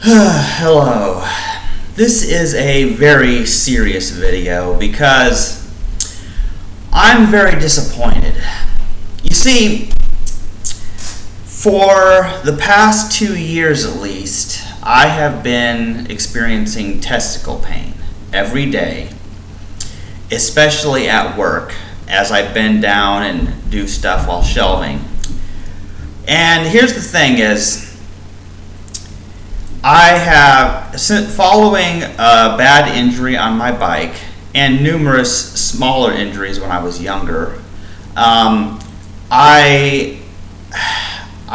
Hello. This is a very serious video because I'm very disappointed. You see, for the past 2 years at least, I have been experiencing testicle pain every day, especially at work as I bend down and do stuff while shelving. And here's the thing is, I have, following a bad injury on my bike and numerous smaller injuries when I was younger, I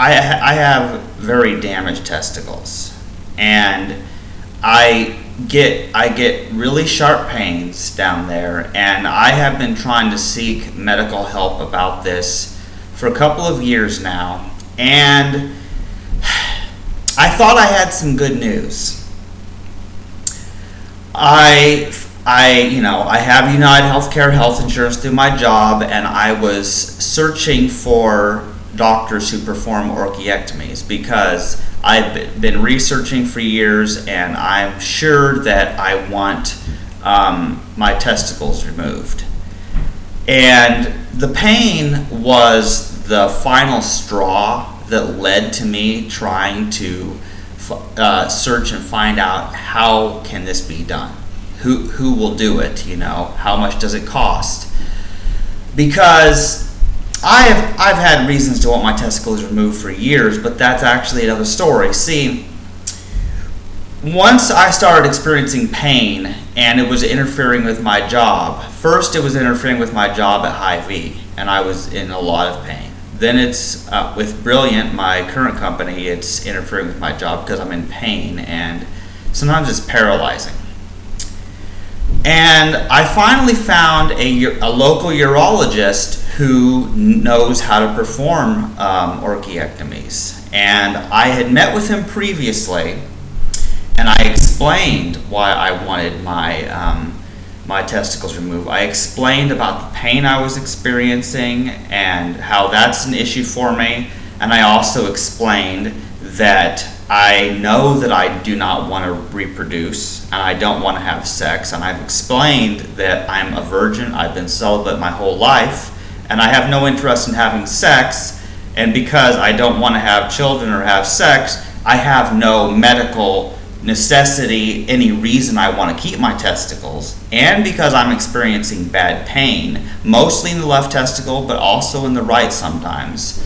have very damaged testicles, and I get really sharp pains down there, and I have been trying to seek medical help about this for a couple of years now, and I thought I had some good news. I have United Healthcare health insurance through my job, and I was searching for doctors who perform orchiectomies because I've been researching for years, and I'm sure that I want my testicles removed. And the pain was the final straw that led to me trying to search and find out how can this be done. Who will do it? How much does it cost? Because I've had reasons to want my testicles removed for years, but that's actually another story. See, once I started experiencing pain and it was interfering with my job, first it was interfering with my job at Hy-Vee, and I was in a lot of pain. Then it's with Brilliant, my current company, it's interfering with my job because I'm in pain, and sometimes it's paralyzing. And I finally found a local urologist who knows how to perform orchiectomies. And I had met with him previously, and I explained why I wanted my testicles removed. I explained about the pain I was experiencing and how that's an issue for me. And I also explained that I know that I do not want to reproduce and I don't want to have sex. And I've explained that I'm a virgin, I've been celibate my whole life, and I have no interest in having sex. And because I don't want to have children or have sex, I have no medical necessity, any reason I want to keep my testicles, and because I'm experiencing bad pain, mostly in the left testicle, but also in the right sometimes,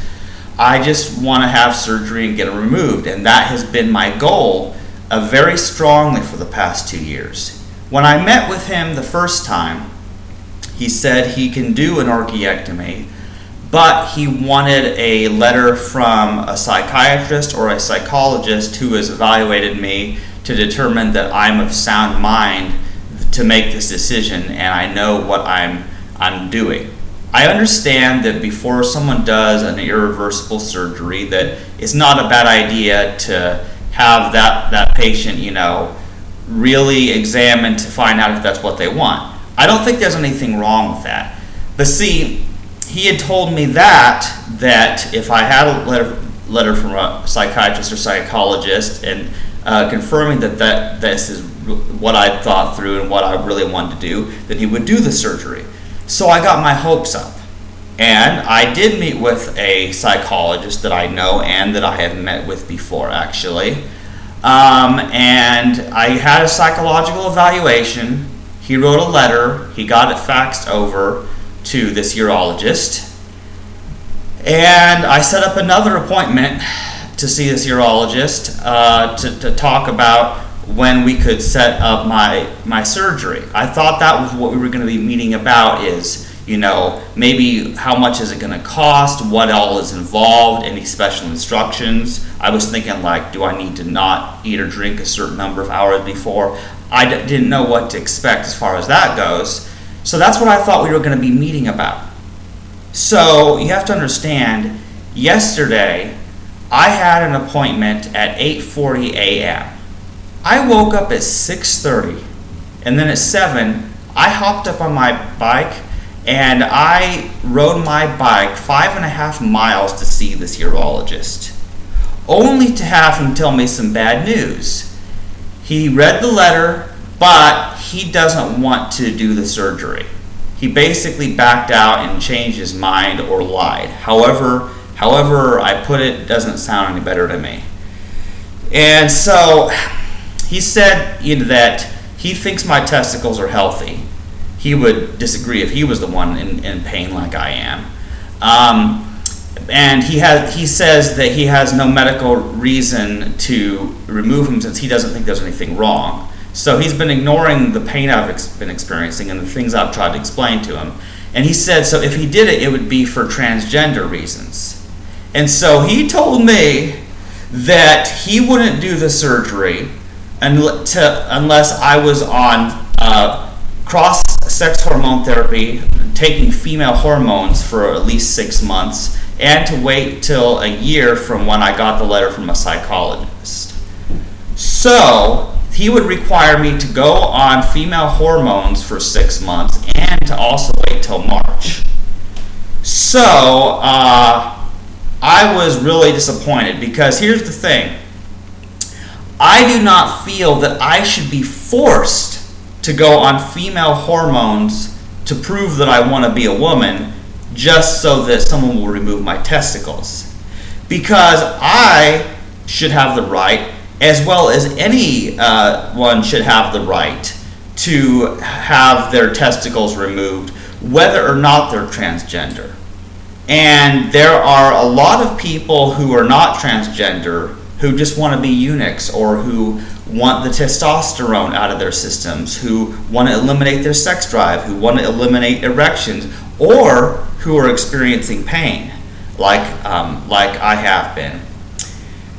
I just want to have surgery and get it removed, and that has been my goal very strongly for the past 2 years. When I met with him the first time, he said he can do an orchiectomy, but he wanted a letter from a psychiatrist or a psychologist who has evaluated me to determine that I'm of sound mind to make this decision and I know what I'm doing. I understand that before someone does an irreversible surgery that it's not a bad idea to have that patient, really examined to find out if that's what they want. I don't think there's anything wrong with that. But see, he had told me that if I had a letter from a psychiatrist or psychologist and confirming that this is what I thought through and what I really wanted to do, then he would do the surgery. So I got my hopes up. And I did meet with a psychologist that I know and that I have met with before, actually. And I had a psychological evaluation. He wrote a letter. He got it faxed over to this urologist, and I set up another appointment to see this urologist to talk about when we could set up my surgery. I thought that was what we were going to be meeting about, is maybe how much is it going to cost, what all is involved, any special instructions. I was thinking, like, do I need to not eat or drink a certain number of hours before? I didn't know what to expect as far as that goes. So that's what I thought we were going to be meeting about. So you have to understand, yesterday I had an appointment at 8:40 a.m. I woke up at 6:30, and then at 7 I hopped up on my bike and I rode my bike 5.5 miles to see this urologist. only to have him tell me some bad news. He read the letter, but he doesn't want to do the surgery. He basically backed out and changed his mind or lied. However I put it, doesn't sound any better to me. And so he said that he thinks my testicles are healthy. He would disagree if he was the one in pain like I am. And he says that he has no medical reason to remove them since he doesn't think there's anything wrong. So he's been ignoring the pain I've been experiencing and the things I've tried to explain to him. And he said, so if he did it, it would be for transgender reasons. And so he told me that he wouldn't do the surgery unless I was on cross-sex hormone therapy, taking female hormones for at least 6 months, and to wait till a year from when I got the letter from a psychologist. So he would require me to go on female hormones for 6 months and to also wait till March. So I was really disappointed because here's the thing. I do not feel that I should be forced to go on female hormones to prove that I want to be a woman just so that someone will remove my testicles. Because I should have the right, as well as anyone should have the right to have their testicles removed, whether or not they're transgender. And there are a lot of people who are not transgender who just want to be eunuchs, or who want the testosterone out of their systems, who want to eliminate their sex drive, who want to eliminate erections, or who are experiencing pain, like I have been.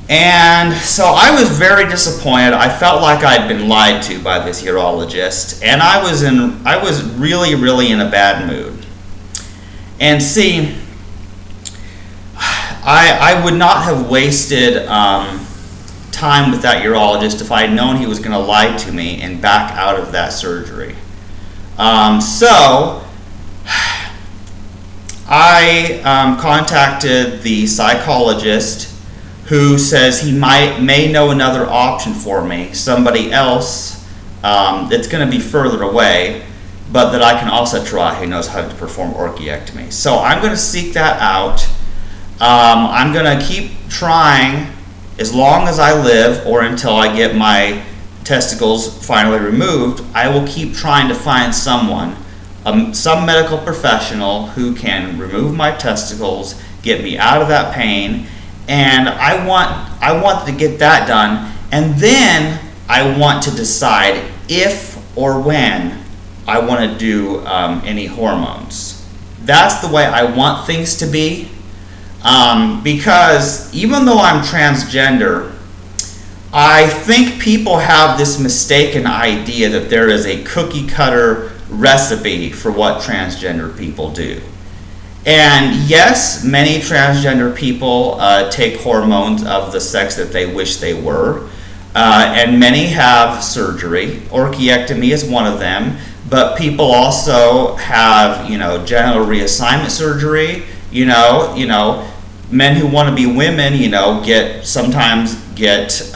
And so I was very disappointed. I felt like I'd been lied to by this urologist, and I was really, really in a bad mood. And see, I would not have wasted time with that urologist if I had known he was going to lie to me and back out of that surgery. So I contacted the psychologist, who says he may know another option for me, somebody else that's going to be further away, but that I can also try, who knows how to perform orchiectomy. So I'm going to seek that out. I'm going to keep trying as long as I live, or until I get my testicles finally removed. I will keep trying to find someone, some medical professional who can remove my testicles, get me out of that pain, and I want to get that done, and then I want to decide if or when I want to do any hormones. That's the way I want things to be. Because even though I'm transgender, I think people have this mistaken idea that there is a cookie cutter recipe for what transgender people do. And yes, many transgender people take hormones of the sex that they wish they were, and many have surgery. Orchiectomy is one of them, but people also have, genital reassignment surgery. Men who want to be women, sometimes get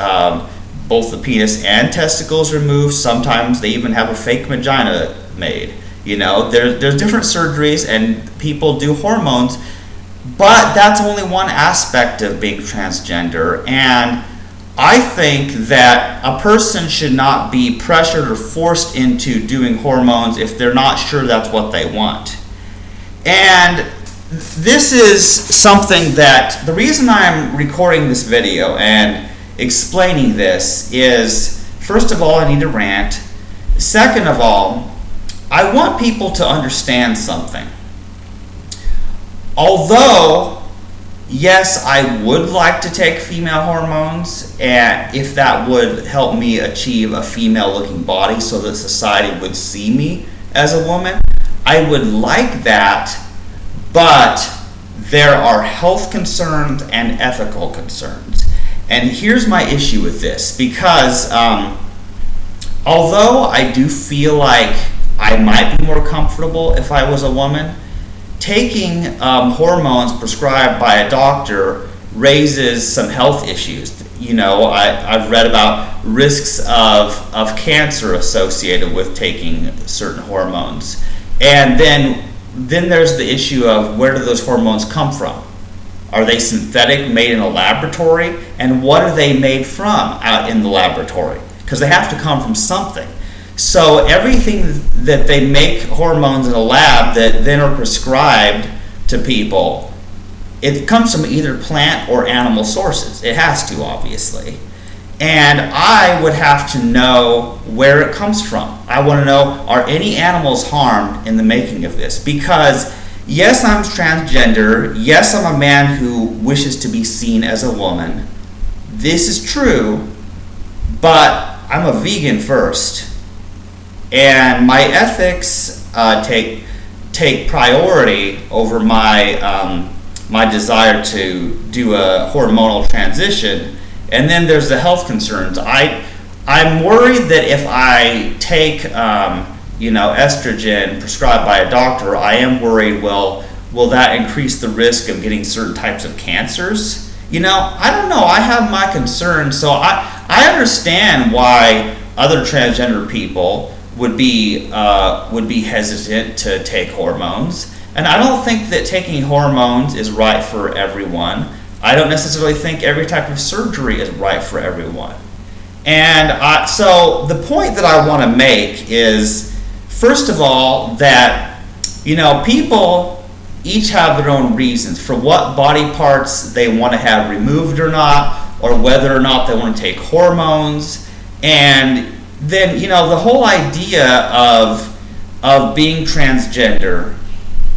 both the penis and testicles removed. Sometimes they even have a fake vagina made. There's different surgeries, and people do hormones, but that's only one aspect of being transgender. And I think that a person should not be pressured or forced into doing hormones if they're not sure that's what they want. And this is something that, the reason I'm recording this video and explaining this is, first of all, I need to rant. Second of all, I want people to understand something. Although, yes, I would like to take female hormones, and if that would help me achieve a female-looking body so that society would see me as a woman, I would like that, but there are health concerns and ethical concerns. And here's my issue with this, because although I do feel like I might be more comfortable if I was a woman, taking hormones prescribed by a doctor raises some health issues. I've read about risks of cancer associated with taking certain hormones. And then there's the issue of where do those hormones come from? Are they synthetic, made in a laboratory? And what are they made from out in the laboratory? Because they have to come from something. So everything that they make hormones in a lab that then are prescribed to people, it comes from either plant or animal sources. It has to, obviously. And I would have to know where it comes from. I want to know, are any animals harmed in the making of this? Because yes, I'm transgender. Yes, I'm a man who wishes to be seen as a woman. This is true, but I'm a vegan first. And my ethics take priority over my desire to do a hormonal transition. And then there's the health concerns. I'm worried that if I take estrogen prescribed by a doctor, I am worried, will that increase the risk of getting certain types of cancers? I don't know. I have my concerns. So I understand why other transgender people would be hesitant to take hormones. And I don't think that taking hormones is right for everyone. I don't necessarily think every type of surgery is right for everyone. And so the point that I want to make is, first of all, that people each have their own reasons for what body parts they want to have removed or not, or whether or not they want to take hormones. And then the whole idea of being transgender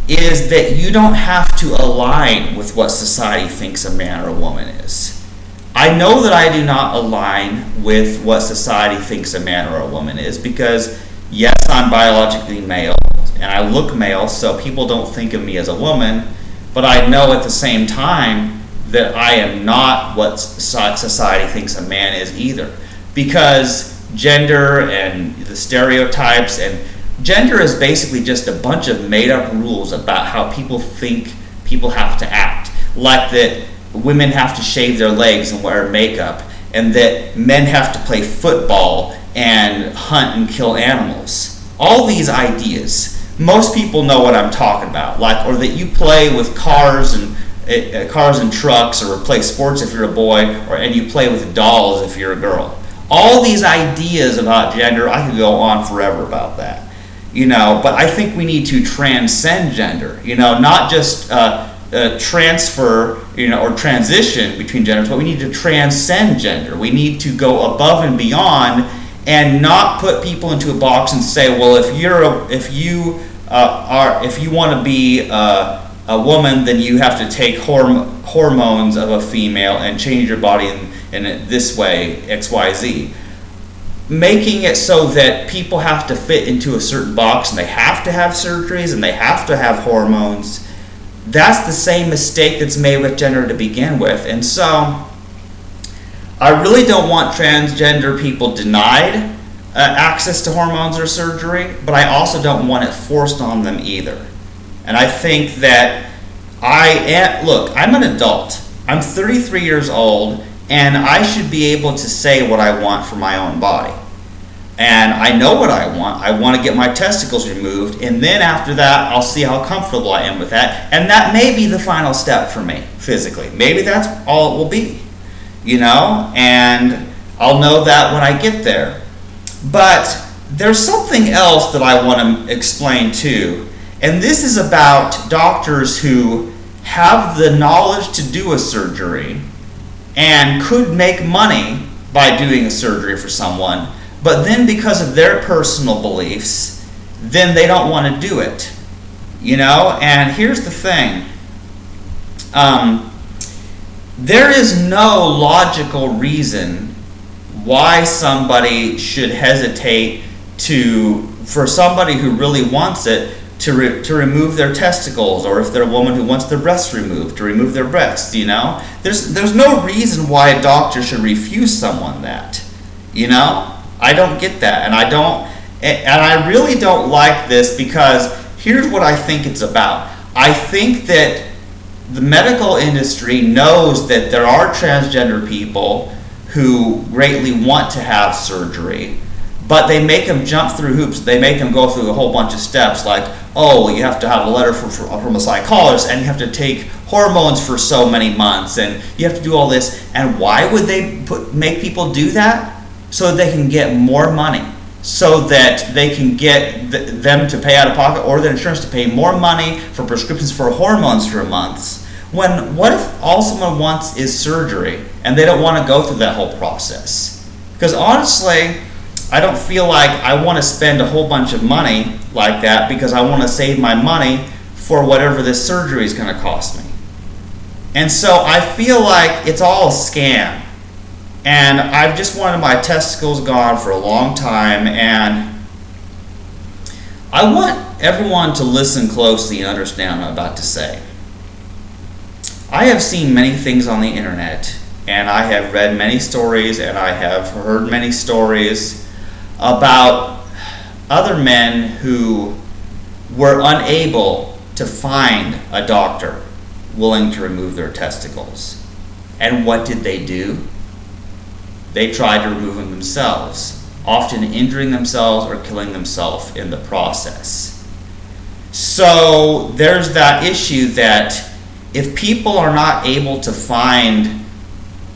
is that you don't have to align with what society thinks a man or a woman is. I know that I do not align with what society thinks a man or a woman is, because yes, I'm biologically male and I look male, so people don't think of me as a woman, but I know at the same time that I am not what society thinks a man is either, because gender and the stereotypes, and gender is basically just a bunch of made-up rules about how people think people have to act. Like that women have to shave their legs and wear makeup, and that men have to play football and hunt and kill animals. All these ideas, most people know what I'm talking about. Or that you play with cars and trucks, or play sports if you're a boy, and you play with dolls if you're a girl. All these ideas about gender, I could go on forever about that. But I think we need to transcend gender, not just transfer, or transition between genders, but we need to transcend gender. We need to go above and beyond and not put people into a box and say, well, if you want to be a woman, then you have to take hormones of a female and change your body in this way, XYZ. Making it so that people have to fit into a certain box and they have to have surgeries and they have to have hormones, that's the same mistake that's made with gender to begin with. And so I really don't want transgender people denied access to hormones or surgery, but I also don't want it forced on them either. And I think that I'm an adult. I'm 33 years old, and I should be able to say what I want for my own body. And I know what I want. I want to get my testicles removed, and then after that, I'll see how comfortable I am with that. And that may be the final step for me, physically. Maybe that's all it will be, and I'll know that when I get there. But there's something else that I want to explain too, and this is about doctors who have the knowledge to do a surgery and could make money by doing a surgery for someone, but then because of their personal beliefs, then they don't want to do it. And here's the thing. There is no logical reason why somebody should hesitate for somebody who really wants it to remove their testicles, or if they're a woman who wants their breasts removed, to remove their breasts. There's no reason why a doctor should refuse someone that. I don't get that, and I really don't like this, because here's what I think it's about. I think that the medical industry knows that there are transgender people who greatly want to have surgery, but they make them jump through hoops. They make them go through a whole bunch of steps, like, oh, you have to have a letter from a psychologist, and you have to take hormones for so many months, and you have to do all this. And why would they make people do that? So that they can get more money, so that they can get them to pay out of pocket, or their insurance to pay more money for prescriptions for hormones for months. When, what if all someone wants is surgery, and they don't want to go through that whole process? Because honestly, I don't feel like I want to spend a whole bunch of money like that, because I want to save my money for whatever this surgery is going to cost me. And so I feel like it's all a scam. And I've just wanted my testicles gone for a long time, and I want everyone to listen closely and understand what I'm about to say. I have seen many things on the internet, and I have read many stories, and I have heard many stories about other men who were unable to find a doctor willing to remove their testicles. And what did they do? They tried to remove them themselves, often injuring themselves or killing themselves in the process. So there's that issue that if people are not able to find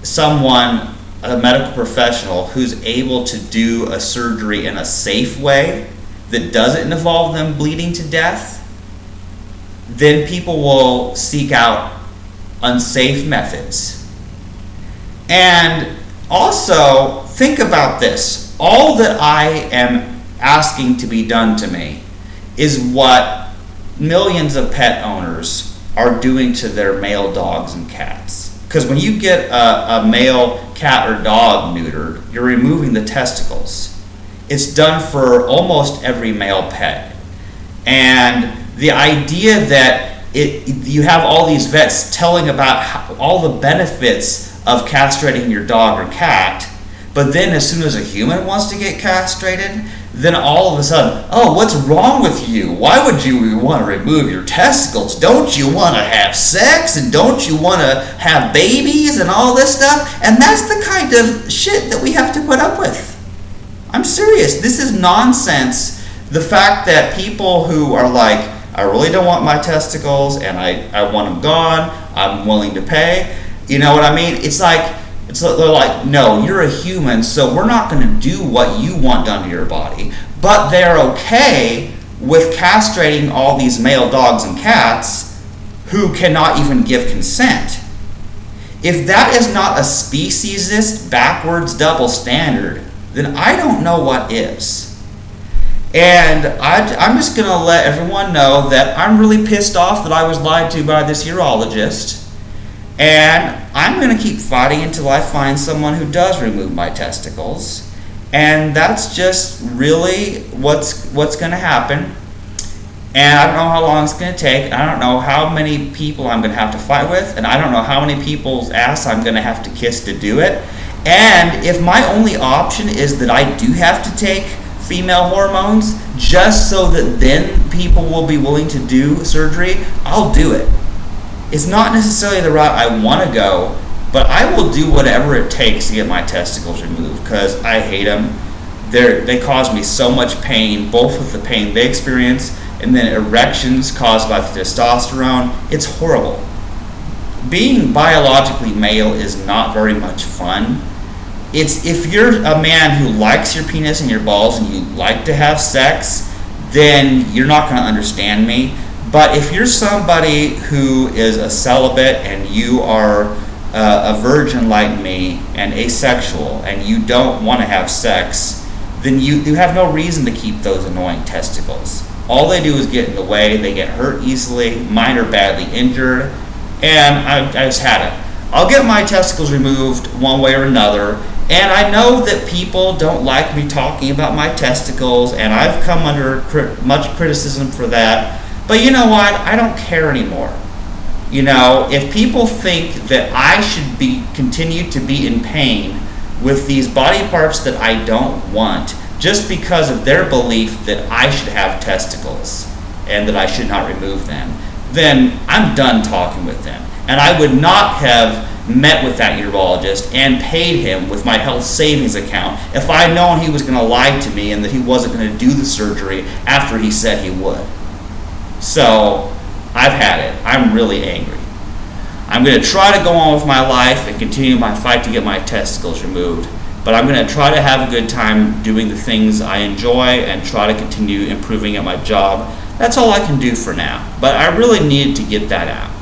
someone, a medical professional, who's able to do a surgery in a safe way that doesn't involve them bleeding to death, then people will seek out unsafe methods. And also, think about this. All that I am asking to be done to me is what millions of pet owners are doing to their male dogs and cats. Because when you get a male cat or dog neutered, you're removing the testicles. It's done for almost every male pet. And the idea that you have all these vets telling about all the benefits of castrating your dog or cat, but then as soon as a human wants to get castrated, then all of a sudden, oh, what's wrong with you? Why would you want to remove your testicles? Don't you want to have sex? And don't you want to have babies and all this stuff? And that's the kind of shit that we have to put up with. I'm serious. This is nonsense. The fact that people who are like, I really don't want my testicles and I want them gone, I'm willing to pay. You know what I mean? They're like, no, you're a human, so we're not going to do what you want done to your body. But they're okay with castrating all these male dogs and cats who cannot even give consent. If that is not a speciesist, backwards double standard, then I don't know what is. And I'm just going to let everyone know that I'm really pissed off that I was lied to by this urologist. And I'm going to keep fighting until I find someone who does remove my testicles. And that's just really what's going to happen. And I don't know how long it's going to take. I don't know how many people I'm going to have to fight with. And I don't know how many people's ass I'm going to have to kiss to do it. And if my only option is that I do have to take female hormones just so that then people will be willing to do surgery, I'll do it. It's not necessarily the route I want to go, but I will do whatever it takes to get my testicles removed because I hate them. They cause me so much pain, both with the pain they experience and then erections caused by the testosterone. It's horrible. Being biologically male is not very much fun. It's if you're a man who likes your penis and your balls and you like to have sex, then you're not going to understand me. But if you're somebody who is a celibate and you are a virgin like me and asexual and you don't want to have sex, then you have no reason to keep those annoying testicles. All they do is get in the way. They get hurt easily. Mine are badly injured. And I just had it. I'll get my testicles removed one way or another. And I know that people don't like me talking about my testicles, and I've come under much criticism for that. But you know what? I don't care anymore. You know, if people think that I should continue to be in pain with these body parts that I don't want, just because of their belief that I should have testicles and that I should not remove them, then I'm done talking with them. And I would not have met with that urologist and paid him with my health savings account if I had known he was going to lie to me and that he wasn't going to do the surgery after he said he would. So I've had it. I'm really angry. I'm going to try to go on with my life and continue my fight to get my testicles removed, but I'm going to try to have a good time doing the things I enjoy and try to continue improving at my job. That's all I can do for now, but I really needed to get that out.